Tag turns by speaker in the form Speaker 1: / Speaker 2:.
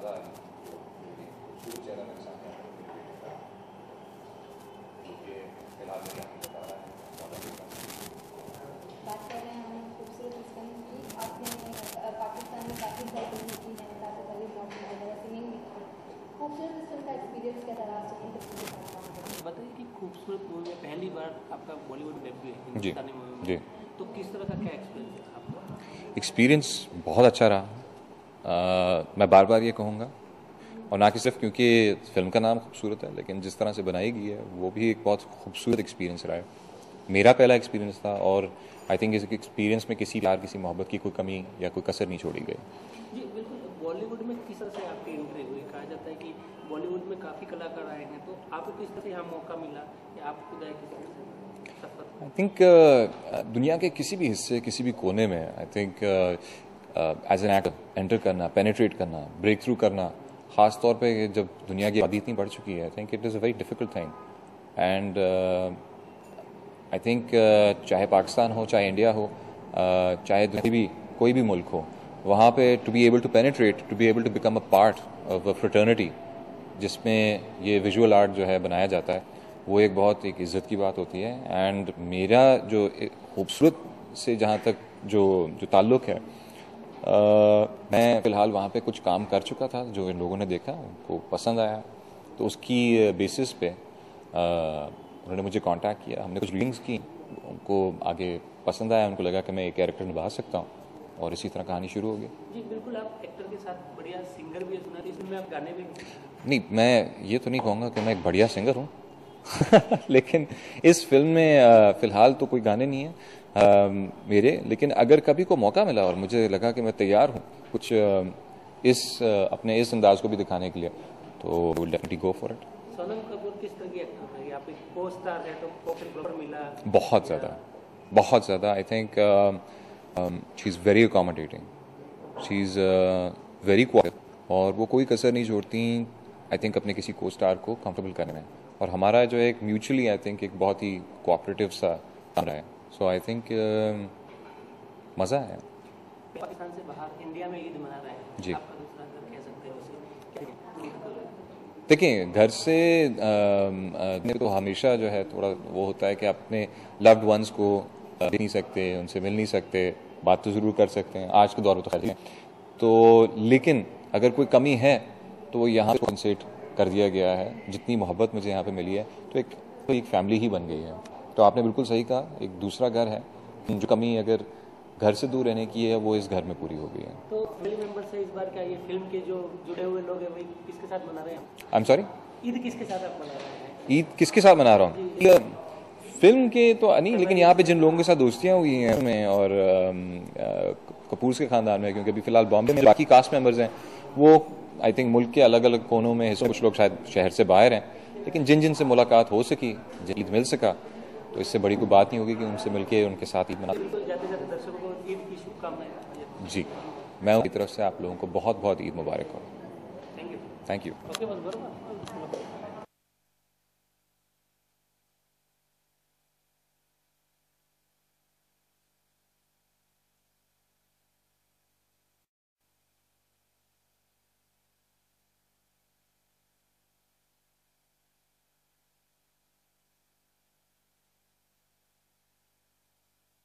Speaker 1: मज़ा आ रही खूबसूरत चेहरा मेरे सामने आ रहा है जो कि फिलहाल मेरी आँखें बता रहा है।
Speaker 2: बात कर रहे हैं हम खूबसूरत इस फिल्म की। आपने पाकिस्तान में काफ़ी सारी फिल्म की हैं, काफ़ी सारी मॉडल वगैरह सिंगिंग भी की। खूबसूरत इस फिल्म का एक्सपीरियंस कैसा रहा सिंगिंग के साथ?
Speaker 3: बताइए कि खूबसूरत मूवी में पहली बार आपका बॉलीवुड डेब्यू है
Speaker 1: जी
Speaker 3: हिंदुस्तानी मूवी में,
Speaker 1: जी
Speaker 3: तो किस तरह का क्या एक्सपीरियंस है आपका?
Speaker 1: एक्सपीरियंस बहुत अच्छा रहा। मैं बार बार ये कहूँगा, और ना कि सिर्फ क्योंकि फिल्म का नाम खूबसूरत है, लेकिन जिस तरह से बनाई गई है वो भी एक बहुत खूबसूरत एक्सपीरियंस रहा है। मेरा पहला एक्सपीरियंस था, और आई थिंक इस एक्सपीरियंस में किसी प्यार किसी मोहब्बत की कोई कमी या कोई कसर नहीं छोड़ी गई।
Speaker 3: जी बिल्कुल। बॉलीवुड में किस तरह से आपकी एंट्री हुई? कहा जाता है कि बॉलीवुड में काफ़ी कलाकार आए हैं, तो आपको किस तरह से यहाँ मौका मिला या आप खुद आए किस तरह से सफर?
Speaker 1: आई थिंक दुनिया के किसी भी हिस्से किसी भी कोने में I think as an actor enter करना, पेनिट्रेट करना, ब्रेक थ्रू करना, ख़ास तौर पे जब दुनिया की आबादी इतनी बढ़ चुकी है, I think it is a very difficult thing. And I think चाहे पाकिस्तान हो, चाहे इंडिया हो, चाहे कोई भी मुल्क हो, वहाँ पे to be able to penetrate, to be able to become a part of a fraternity जिसमें ये विजुअल आर्ट जो है बनाया जाता है, वो एक बहुत एक इज़्ज़त की बात होती है। एंड मेरा जो खूबसूरत से जहाँ तक जो जो ताल्लुक़ है, मैं फ़िलहाल वहाँ पे कुछ काम कर चुका था जो इन लोगों ने देखा, उनको पसंद आया, तो उसकी बेसिस पे उन्होंने मुझे कांटेक्ट किया, हमने कुछ रीडिंग्स की, उनको आगे पसंद आया, उनको लगा कि मैं एक कैरेक्टर निभा सकता हूँ, और इसी तरह कहानी शुरू हो गई।
Speaker 3: जी बिल्कुल। आप एक्टर के साथ बढ़िया सिंगर भी है, सुना रही इसमें आप गाने भी
Speaker 1: नहीं, मैं ये तो नहीं कहूँगा कि मैं एक बढ़िया सिंगर हूँ लेकिन इस फिल्म में फ़िलहाल तो कोई गाने नहीं है मेरे, लेकिन अगर कभी को मौका मिला और मुझे लगा कि मैं तैयार हूँ कुछ अपने इस अंदाज को भी दिखाने के लिए, तो will definitely go for it.
Speaker 3: Sonam Kapoor किस तरह की एक्टर है? आप एक को स्टार है तो प्रॉपर मिला?
Speaker 1: बहुत ज़्यादा I think she is very accommodating, she is very quite, और वो कोई कसर नहीं छोड़ती आई थिंक अपने किसी को स्टार को कंफर्टेबल करने में। और हमारा जो एक म्यूचुअली आई थिंक एक बहुत ही कोऑपरेटिव सा काम रहा है, सो आई थिंक मज़ा आया।
Speaker 3: पाकिस्तान से बाहर इंडिया में ईद मना रहे हैं
Speaker 1: जी,
Speaker 3: आपका दूसरा घर कह सकते हैं उसे, क्या
Speaker 1: देखिए घर से तो हमेशा जो है थोड़ा वो होता है कि अपने लव्ड वंस को देख नहीं सकते, उनसे मिल नहीं सकते, बात तो ज़रूर कर सकते हैं, आज के दौर में तो खैर है। तो लेकिन अगर कोई कमी है तो वो यहाँ कंसेट कर दिया गया है। जितनी मोहब्बत मुझे यहाँ पे मिली है, तो एक फैमिली ही बन गई है। तो आपने बिल्कुल सही कहा, एक दूसरा घर है। जो कमी अगर घर से दूर रहने की है, वो इस घर में पूरी हो गई है।
Speaker 3: तो फैमिली मेंबर से इस बार क्या ये फिल्म के जो जुड़े हुए लोग हैं वही किसके साथ मना रहे हैं?
Speaker 1: आई एम सॉरी,
Speaker 3: ईद किसके साथ आप मना रहे हैं?
Speaker 1: ईद किसके साथ मना रहा हूँ? फिल्म के तो नहीं, लेकिन यहाँ पे जिन लोगों के साथ दोस्तियाँ हुई हैं उनमें, और कपूर के ख़ानदान में, क्योंकि अभी फ़िलहाल बॉम्बे में बाकी कास्ट मेंबर्स हैं, वो आई थिंक मुल्क के अलग अलग कोनों में हिस्सों, कुछ लोग शायद शहर से बाहर हैं, लेकिन जिन जिन से मुलाकात हो सकी, जिन ईद मिल सका, तो इससे बड़ी कोई बात नहीं होगी कि उनसे मिलके उनके साथ ईद मना।
Speaker 3: बिल्कुल, जाते जाते दर्शकों को ईद की शुभकामनाएं।
Speaker 1: जी, मैं उनकी तरफ से आप लोगों को बहुत बहुत ईद मुबारक हो।
Speaker 3: Thank you.
Speaker 1: Thank you.
Speaker 3: Okay, बस बरोबर।